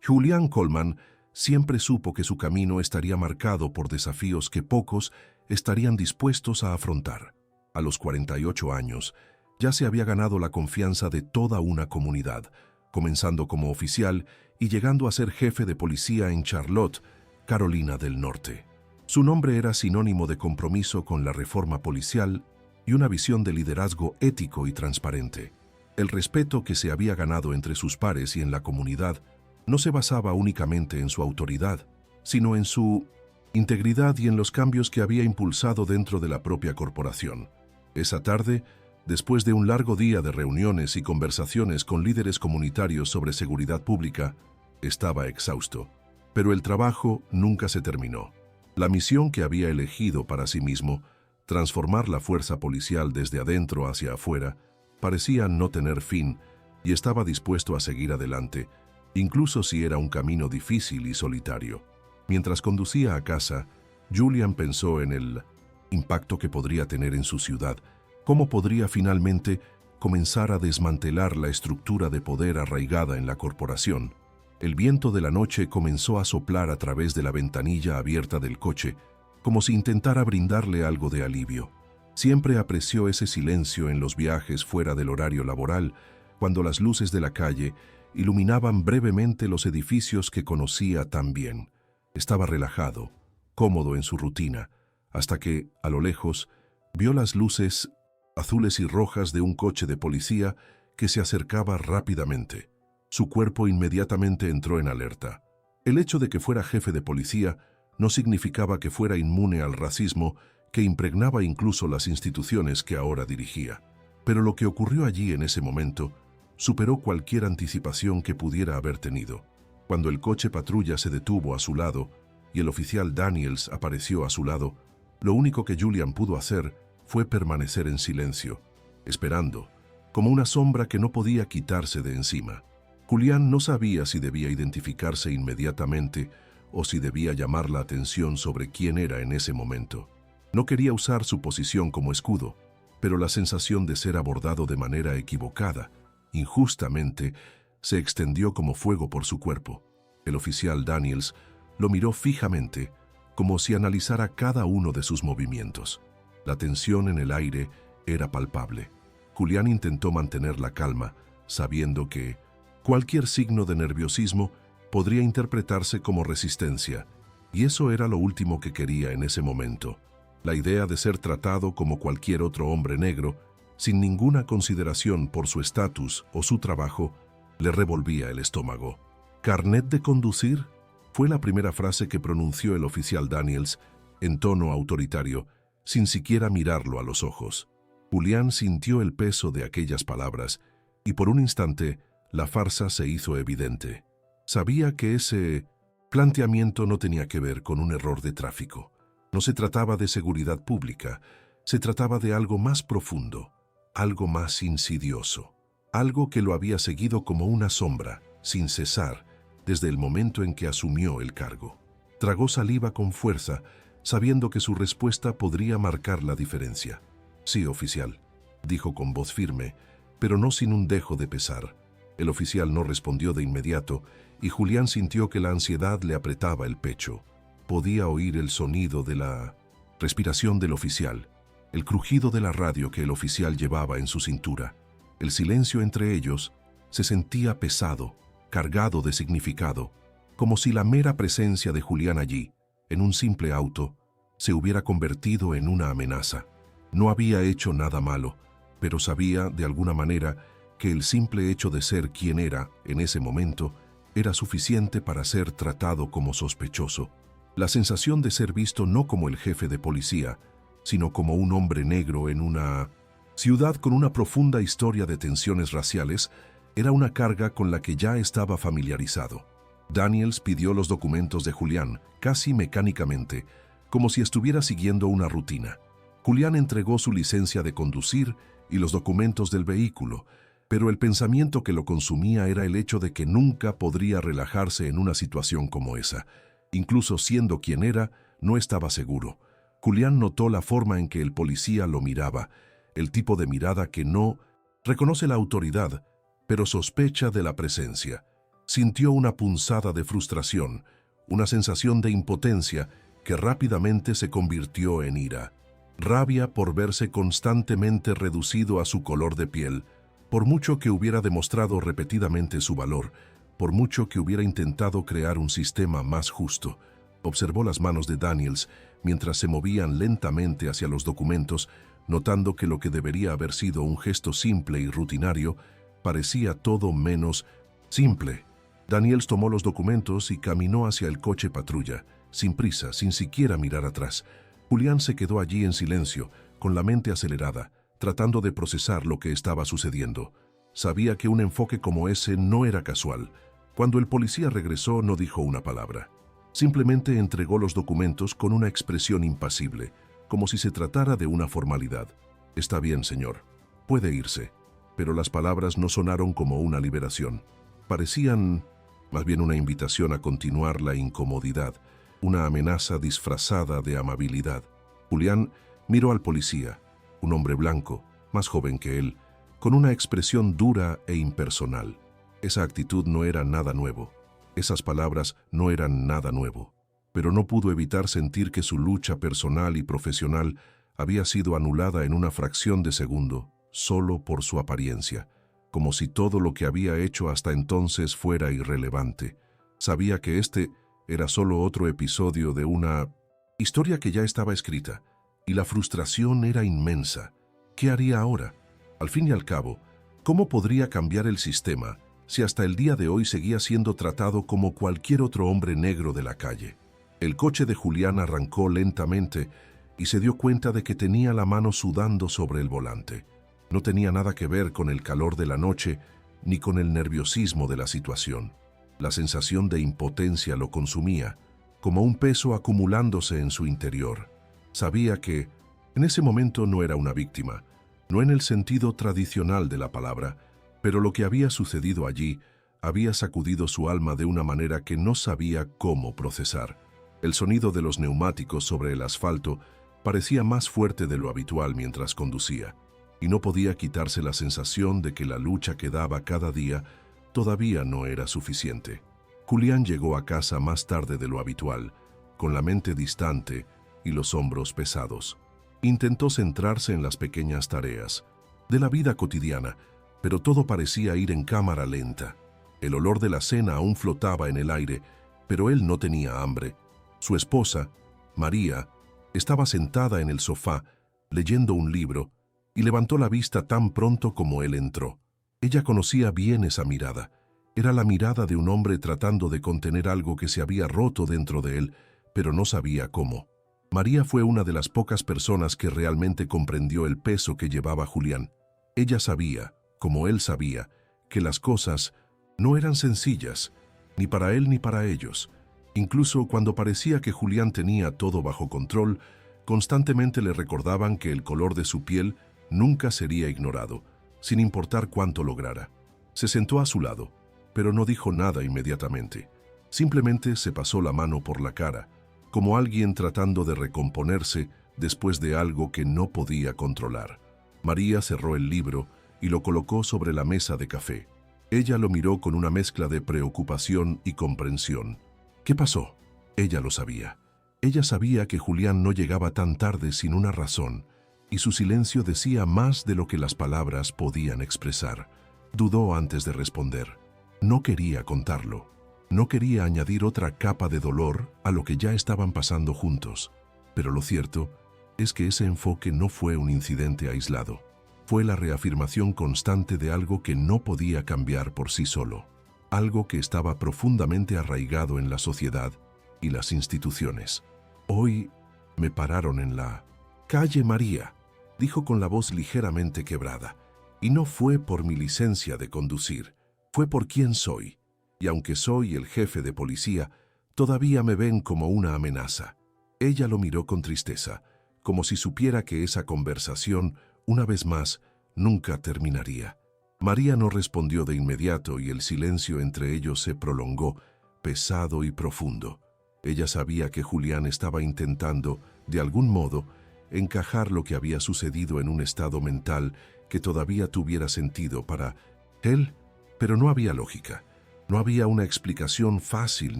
Julian Coleman siempre supo que su camino estaría marcado por desafíos que pocos estarían dispuestos a afrontar. A los 48 años, ya se había ganado la confianza de toda una comunidad, comenzando como oficial y llegando a ser jefe de policía en Charlotte, Carolina del Norte. Su nombre era sinónimo de compromiso con la reforma policial y una visión de liderazgo ético y transparente. El respeto que se había ganado entre sus pares y en la comunidad no se basaba únicamente en su autoridad, sino en su integridad y en los cambios que había impulsado dentro de la propia corporación. Esa tarde, después de un largo día de reuniones y conversaciones con líderes comunitarios sobre seguridad pública, estaba exhausto. Pero el trabajo nunca se terminó. La misión que había elegido para sí mismo, transformar la fuerza policial desde adentro hacia afuera, parecía no tener fin y estaba dispuesto a seguir adelante, incluso si era un camino difícil y solitario. Mientras conducía a casa, Julian pensó en el impacto que podría tener en su ciudad, cómo podría finalmente comenzar a desmantelar la estructura de poder arraigada en la corporación. El viento de la noche comenzó a soplar a través de la ventanilla abierta del coche, como si intentara brindarle algo de alivio. Siempre apreció ese silencio en los viajes fuera del horario laboral, cuando las luces de la calle iluminaban brevemente los edificios que conocía tan bien. Estaba relajado, cómodo en su rutina, hasta que, a lo lejos, vio las luces azules y rojas de un coche de policía que se acercaba rápidamente. Su cuerpo inmediatamente entró en alerta. El hecho de que fuera jefe de policía no significaba que fuera inmune al racismo que impregnaba incluso las instituciones que ahora dirigía. Pero lo que ocurrió allí en ese momento superó cualquier anticipación que pudiera haber tenido. Cuando el coche patrulla se detuvo a su lado y el oficial Daniels apareció a su lado, lo único que Julian pudo hacer fue permanecer en silencio, esperando, como una sombra que no podía quitarse de encima. Julian no sabía si debía identificarse inmediatamente o si debía llamar la atención sobre quién era en ese momento. No quería usar su posición como escudo, pero la sensación de ser abordado de manera equivocada, injustamente, se extendió como fuego por su cuerpo. El oficial Daniels lo miró fijamente, como si analizara cada uno de sus movimientos. La tensión en el aire era palpable. Julian intentó mantener la calma, sabiendo que cualquier signo de nerviosismo podría interpretarse como resistencia, y eso era lo último que quería en ese momento. La idea de ser tratado como cualquier otro hombre negro, sin ninguna consideración por su estatus o su trabajo, le revolvía el estómago. «¿Carnet de conducir?», fue la primera frase que pronunció el oficial Daniels en tono autoritario, sin siquiera mirarlo a los ojos. Julian sintió el peso de aquellas palabras y por un instante la farsa se hizo evidente. Sabía que ese planteamiento no tenía que ver con un error de tráfico. No se trataba de seguridad pública, se trataba de algo más profundo, algo más insidioso, algo que lo había seguido como una sombra, sin cesar, desde el momento en que asumió el cargo. Tragó saliva con fuerza, sabiendo que su respuesta podría marcar la diferencia. «Sí, oficial», dijo con voz firme, pero no sin un dejo de pesar. El oficial no respondió de inmediato, y Julian sintió que la ansiedad le apretaba el pecho. Podía oír el sonido de la respiración del oficial, el crujido de la radio que el oficial llevaba en su cintura. El silencio entre ellos se sentía pesado, cargado de significado, como si la mera presencia de Julian allí, en un simple auto, se hubiera convertido en una amenaza. No había hecho nada malo, pero sabía, de alguna manera, que el simple hecho de ser quien era en ese momento era suficiente para ser tratado como sospechoso. La sensación de ser visto no como el jefe de policía, sino como un hombre negro en una ciudad con una profunda historia de tensiones raciales, era una carga con la que ya estaba familiarizado. Daniels pidió los documentos de Julian, casi mecánicamente, como si estuviera siguiendo una rutina. Julian entregó su licencia de conducir y los documentos del vehículo, pero el pensamiento que lo consumía era el hecho de que nunca podría relajarse en una situación como esa. Incluso siendo quien era, no estaba seguro. Julian notó la forma en que el policía lo miraba, el tipo de mirada que no reconoce la autoridad, pero sospecha de la presencia. sintió una punzada de frustración, una sensación de impotencia que rápidamente se convirtió en ira. Rabia por verse constantemente reducido a su color de piel, por mucho que hubiera demostrado repetidamente su valor, por mucho que hubiera intentado crear un sistema más justo. Observó las manos de Daniels mientras se movían lentamente hacia los documentos, notando que lo que debería haber sido un gesto simple y rutinario parecía todo menos simple. Daniels tomó los documentos y caminó hacia el coche patrulla, sin prisa, sin siquiera mirar atrás. Julián se quedó allí en silencio, con la mente acelerada, tratando de procesar lo que estaba sucediendo. Sabía que un enfoque como ese no era casual. Cuando el policía regresó, no dijo una palabra. Simplemente entregó los documentos con una expresión impasible, como si se tratara de una formalidad. «Está bien, señor. Puede irse». Pero las palabras no sonaron como una liberación. Parecían más bien una invitación a continuar la incomodidad, una amenaza disfrazada de amabilidad. Julián miró al policía, un hombre blanco, más joven que él, con una expresión dura e impersonal. Esa actitud no era nada nuevo. Esas palabras no eran nada nuevo. Pero no pudo evitar sentir que su lucha personal y profesional había sido anulada en una fracción de segundo, solo por su apariencia, como si todo lo que había hecho hasta entonces fuera irrelevante. Sabía que este era solo otro episodio de una historia que ya estaba escrita, y la frustración era inmensa. ¿Qué haría ahora? Al fin y al cabo, ¿cómo podría cambiar el sistema si hasta el día de hoy seguía siendo tratado como cualquier otro hombre negro de la calle? El coche de Julián arrancó lentamente y se dio cuenta de que tenía la mano sudando sobre el volante. No tenía nada que ver con el calor de la noche ni con el nerviosismo de la situación. La sensación de impotencia lo consumía, como un peso acumulándose en su interior. Sabía que, en ese momento, no era una víctima, no en el sentido tradicional de la palabra, pero lo que había sucedido allí había sacudido su alma de una manera que no sabía cómo procesar. El sonido de los neumáticos sobre el asfalto parecía más fuerte de lo habitual mientras conducía, y no podía quitarse la sensación de que la lucha que daba cada día todavía no era suficiente. Julián llegó a casa más tarde de lo habitual, con la mente distante y los hombros pesados. Intentó centrarse en las pequeñas tareas de la vida cotidiana, pero todo parecía ir en cámara lenta. El olor de la cena aún flotaba en el aire, pero él no tenía hambre. Su esposa, María, estaba sentada en el sofá, leyendo un libro, y levantó la vista tan pronto como él entró. Ella conocía bien esa mirada. Era la mirada de un hombre tratando de contener algo que se había roto dentro de él, pero no sabía cómo. María fue una de las pocas personas que realmente comprendió el peso que llevaba Julián. Ella sabía, como él sabía, que las cosas no eran sencillas, ni para él ni para ellos. Incluso cuando parecía que Julián tenía todo bajo control, constantemente le recordaban que el color de su piel nunca sería ignorado, sin importar cuánto lograra. Se sentó a su lado, pero no dijo nada inmediatamente. Simplemente se pasó la mano por la cara, como alguien tratando de recomponerse después de algo que no podía controlar. María cerró el libro y lo colocó sobre la mesa de café. Ella lo miró con una mezcla de preocupación y comprensión. ¿Qué pasó? Ella lo sabía. Ella sabía que Julián no llegaba tan tarde sin una razón, y su silencio decía más de lo que las palabras podían expresar. Dudó antes de responder. No quería contarlo. No quería añadir otra capa de dolor a lo que ya estaban pasando juntos. Pero lo cierto es que ese enfoque no fue un incidente aislado. Fue la reafirmación constante de algo que no podía cambiar por sí solo. Algo que estaba profundamente arraigado en la sociedad y las instituciones. Hoy me pararon en la calle María, dijo con la voz ligeramente quebrada. Y no fue por mi licencia de conducir, fue por quién soy. Y aunque soy el jefe de policía, todavía me ven como una amenaza. Ella lo miró con tristeza, como si supiera que esa conversación, una vez más, nunca terminaría. María no respondió de inmediato y el silencio entre ellos se prolongó, pesado y profundo. Ella sabía que Julián estaba intentando, de algún modo, encajar lo que había sucedido en un estado mental que todavía tuviera sentido para él, pero no había lógica. No había una explicación fácil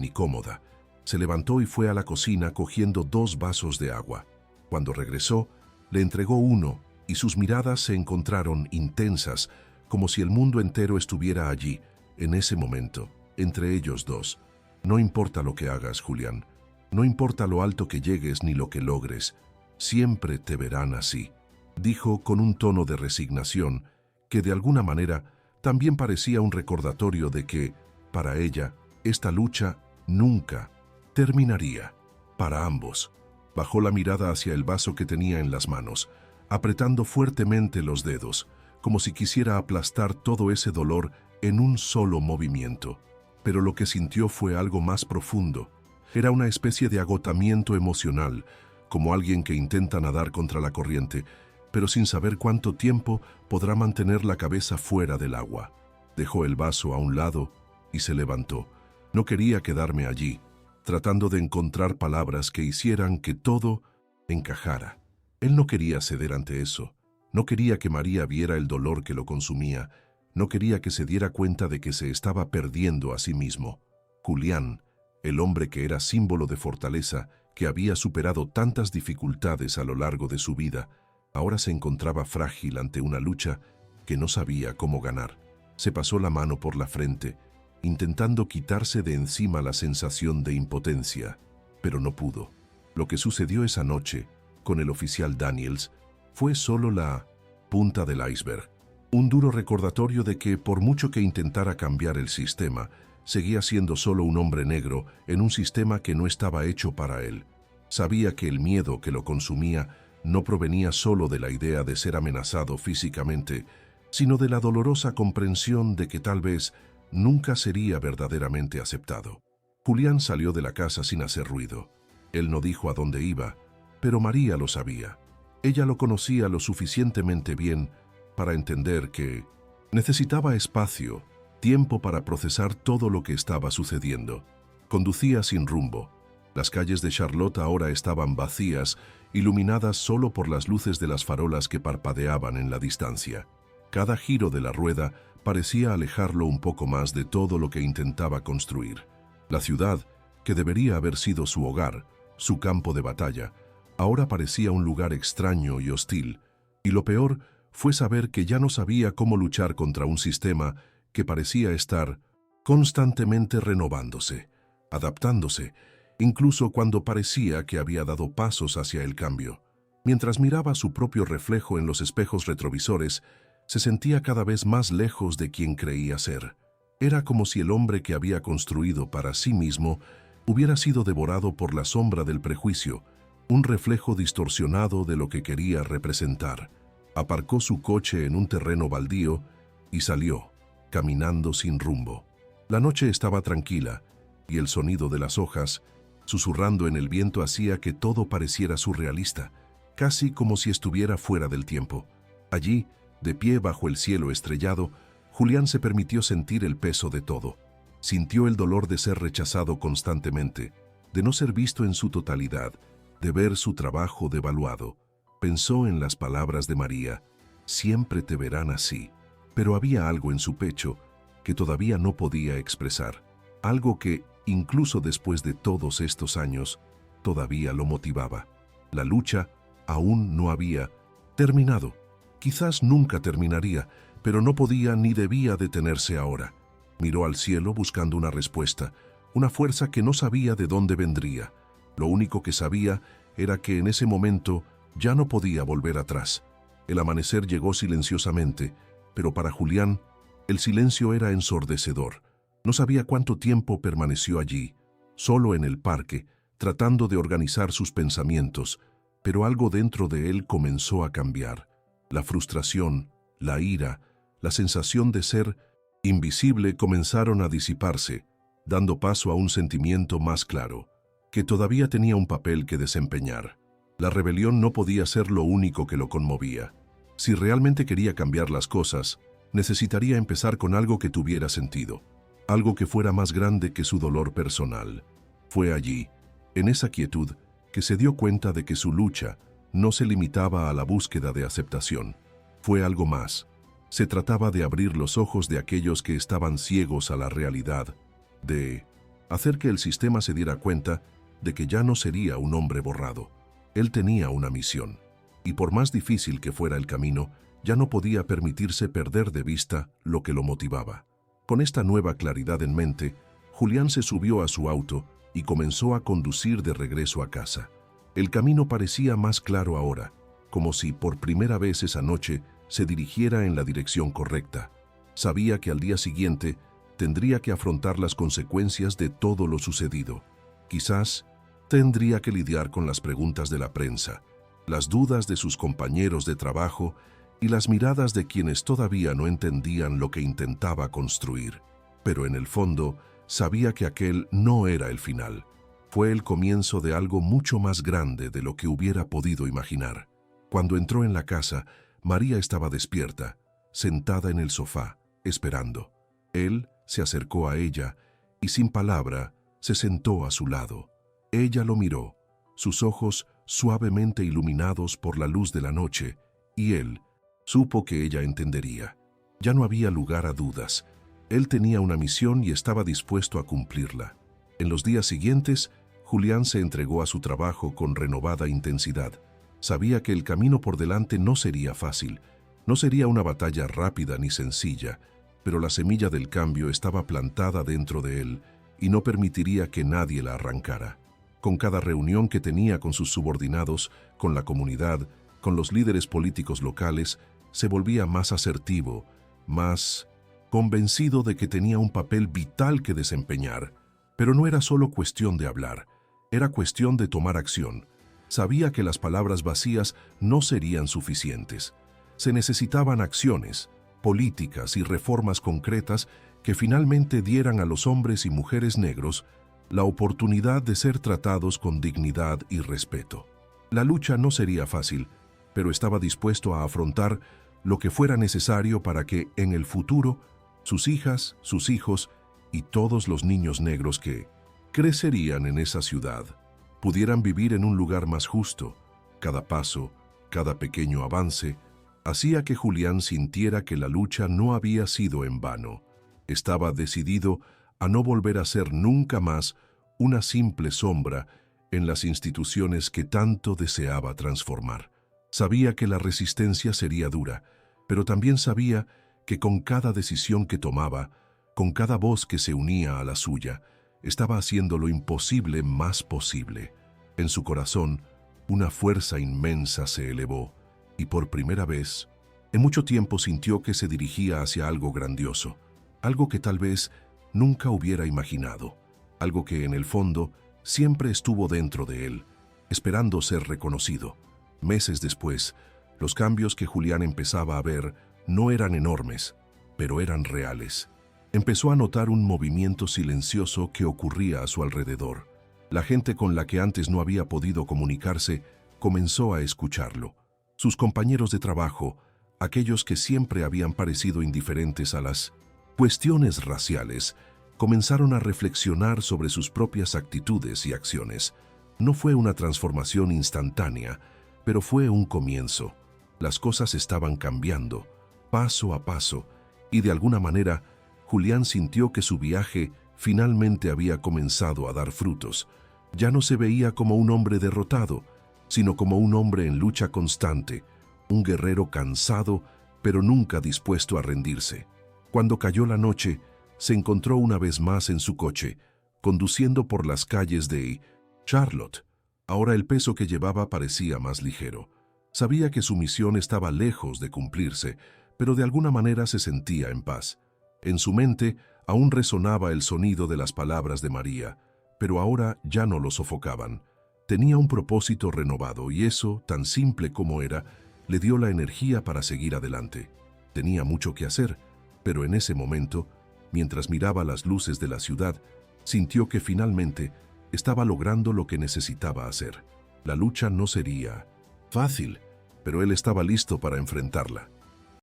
ni cómoda. Se levantó y fue a la cocina cogiendo 2 vasos de agua. Cuando regresó, le entregó uno y sus miradas se encontraron intensas, como si el mundo entero estuviera allí, en ese momento, entre ellos dos. No importa lo que hagas, Julián. No importa lo alto que llegues ni lo que logres. Siempre te verán así, dijo con un tono de resignación que de alguna manera también parecía un recordatorio de que, para ella, esta lucha nunca terminaría. Para ambos. Bajó la mirada hacia el vaso que tenía en las manos, apretando fuertemente los dedos, como si quisiera aplastar todo ese dolor en un solo movimiento. Pero lo que sintió fue algo más profundo. Era una especie de agotamiento emocional, como alguien que intenta nadar contra la corriente, pero sin saber cuánto tiempo podrá mantener la cabeza fuera del agua. Dejó el vaso a un lado y se levantó. No quería quedarme allí, tratando de encontrar palabras que hicieran que todo encajara. Él no quería ceder ante eso. No quería que María viera el dolor que lo consumía. No quería que se diera cuenta de que se estaba perdiendo a sí mismo. Julián, el hombre que era símbolo de fortaleza, que había superado tantas dificultades a lo largo de su vida, ahora se encontraba frágil ante una lucha que no sabía cómo ganar. Se pasó la mano por la frente, intentando quitarse de encima la sensación de impotencia, pero no pudo. Lo que sucedió esa noche con el oficial Daniels fue solo la punta del iceberg, un duro recordatorio de que, por mucho que intentara cambiar el sistema, seguía siendo solo un hombre negro en un sistema que no estaba hecho para él. Sabía que el miedo que lo consumía no provenía solo de la idea de ser amenazado físicamente, sino de la dolorosa comprensión de que tal vez nunca sería verdaderamente aceptado. Julián salió de la casa sin hacer ruido. Él no dijo a dónde iba, pero María lo sabía. Ella lo conocía lo suficientemente bien para entender que necesitaba espacio, tiempo para procesar todo lo que estaba sucediendo. Conducía sin rumbo. Las calles de Charlotte ahora estaban vacías, iluminadas solo por las luces de las farolas que parpadeaban en la distancia. Cada giro de la rueda parecía alejarlo un poco más de todo lo que intentaba construir. La ciudad, que debería haber sido su hogar, su campo de batalla, ahora parecía un lugar extraño y hostil, y lo peor fue saber que ya no sabía cómo luchar contra un sistema que parecía estar constantemente renovándose, adaptándose, incluso cuando parecía que había dado pasos hacia el cambio. Mientras miraba su propio reflejo en los espejos retrovisores, se sentía cada vez más lejos de quien creía ser. Era como si el hombre que había construido para sí mismo hubiera sido devorado por la sombra del prejuicio, un reflejo distorsionado de lo que quería representar. Aparcó su coche en un terreno baldío y salió, caminando sin rumbo. La noche estaba tranquila y el sonido de las hojas, susurrando en el viento, hacía que todo pareciera surrealista, casi como si estuviera fuera del tiempo. Allí, de pie bajo el cielo estrellado, Julián se permitió sentir el peso de todo. Sintió el dolor de ser rechazado constantemente, de no ser visto en su totalidad, de ver su trabajo devaluado. Pensó en las palabras de María: siempre te verán así. Pero había algo en su pecho que todavía no podía expresar, algo que, incluso después de todos estos años, todavía lo motivaba. La lucha aún no había terminado. Quizás nunca terminaría, pero no podía ni debía detenerse ahora. Miró al cielo buscando una respuesta, una fuerza que no sabía de dónde vendría. Lo único que sabía era que en ese momento ya no podía volver atrás. El amanecer llegó silenciosamente, pero para Julián el silencio era ensordecedor. No sabía cuánto tiempo permaneció allí, solo en el parque, tratando de organizar sus pensamientos, pero algo dentro de él comenzó a cambiar. La frustración, la ira, la sensación de ser invisible comenzaron a disiparse, dando paso a un sentimiento más claro, que todavía tenía un papel que desempeñar. La rebelión no podía ser lo único que lo conmovía. Si realmente quería cambiar las cosas, necesitaría empezar con algo que tuviera sentido, algo que fuera más grande que su dolor personal. Fue allí, en esa quietud, que se dio cuenta de que su lucha no se limitaba a la búsqueda de aceptación. Fue algo más. Se trataba de abrir los ojos de aquellos que estaban ciegos a la realidad, de hacer que el sistema se diera cuenta de que ya no sería un hombre borrado. Él tenía una misión, y por más difícil que fuera el camino, ya no podía permitirse perder de vista lo que lo motivaba. Con esta nueva claridad en mente, Julián se subió a su auto y comenzó a conducir de regreso a casa. El camino parecía más claro ahora, como si por primera vez esa noche se dirigiera en la dirección correcta. Sabía que al día siguiente tendría que afrontar las consecuencias de todo lo sucedido. Quizás tendría que lidiar con las preguntas de la prensa, las dudas de sus compañeros de trabajo y las miradas de quienes todavía no entendían lo que intentaba construir. Pero en el fondo, sabía que aquel no era el final. Fue el comienzo de algo mucho más grande de lo que hubiera podido imaginar. Cuando entró en la casa, María estaba despierta, sentada en el sofá, esperando. Él se acercó a ella y sin palabra se sentó a su lado. Ella lo miró, sus ojos suavemente iluminados por la luz de la noche, y él supo que ella entendería. Ya no había lugar a dudas. Él tenía una misión y estaba dispuesto a cumplirla. En los días siguientes, Julián se entregó a su trabajo con renovada intensidad. Sabía que el camino por delante no sería fácil, no sería una batalla rápida ni sencilla, pero la semilla del cambio estaba plantada dentro de él y no permitiría que nadie la arrancara. Con cada reunión que tenía con sus subordinados, con la comunidad, con los líderes políticos locales, se volvía más asertivo, más convencido de que tenía un papel vital que desempeñar. Pero no era solo cuestión de hablar, era cuestión de tomar acción. Sabía que las palabras vacías no serían suficientes. Se necesitaban acciones, políticas y reformas concretas que finalmente dieran a los hombres y mujeres negros la oportunidad de ser tratados con dignidad y respeto. La lucha no sería fácil, pero estaba dispuesto a afrontar lo que fuera necesario para que, en el futuro, sus hijas, sus hijos y todos los niños negros que crecerían en esa ciudad pudieran vivir en un lugar más justo. Cada paso, cada pequeño avance, hacía que Julián sintiera que la lucha no había sido en vano. Estaba decidido a no volver a ser nunca más una simple sombra en las instituciones que tanto deseaba transformar. Sabía que la resistencia sería dura, pero también sabía que con cada decisión que tomaba, con cada voz que se unía a la suya, estaba haciendo lo imposible más posible. En su corazón, una fuerza inmensa se elevó, y por primera vez, en mucho tiempo sintió que se dirigía hacia algo grandioso, algo que tal vez nunca hubiera imaginado, algo que en el fondo siempre estuvo dentro de él, esperando ser reconocido. Meses después, los cambios que Julián empezaba a ver no eran enormes, pero eran reales. Empezó a notar un movimiento silencioso que ocurría a su alrededor. La gente con la que antes no había podido comunicarse comenzó a escucharlo. Sus compañeros de trabajo, aquellos que siempre habían parecido indiferentes a las cuestiones raciales, comenzaron a reflexionar sobre sus propias actitudes y acciones. No fue una transformación instantánea, pero fue un comienzo. Las cosas estaban cambiando, paso a paso, y de alguna manera, Julián sintió que su viaje finalmente había comenzado a dar frutos. Ya no se veía como un hombre derrotado, sino como un hombre en lucha constante, un guerrero cansado, pero nunca dispuesto a rendirse. Cuando cayó la noche, se encontró una vez más en su coche, conduciendo por las calles de Charlotte. Ahora el peso que llevaba parecía más ligero. Sabía que su misión estaba lejos de cumplirse, pero de alguna manera se sentía en paz. En su mente aún resonaba el sonido de las palabras de María, pero ahora ya no lo sofocaban. Tenía un propósito renovado y eso, tan simple como era, le dio la energía para seguir adelante. Tenía mucho que hacer, pero en ese momento, mientras miraba las luces de la ciudad, sintió que finalmente estaba logrando lo que necesitaba hacer. La lucha no sería fácil, pero él estaba listo para enfrentarla.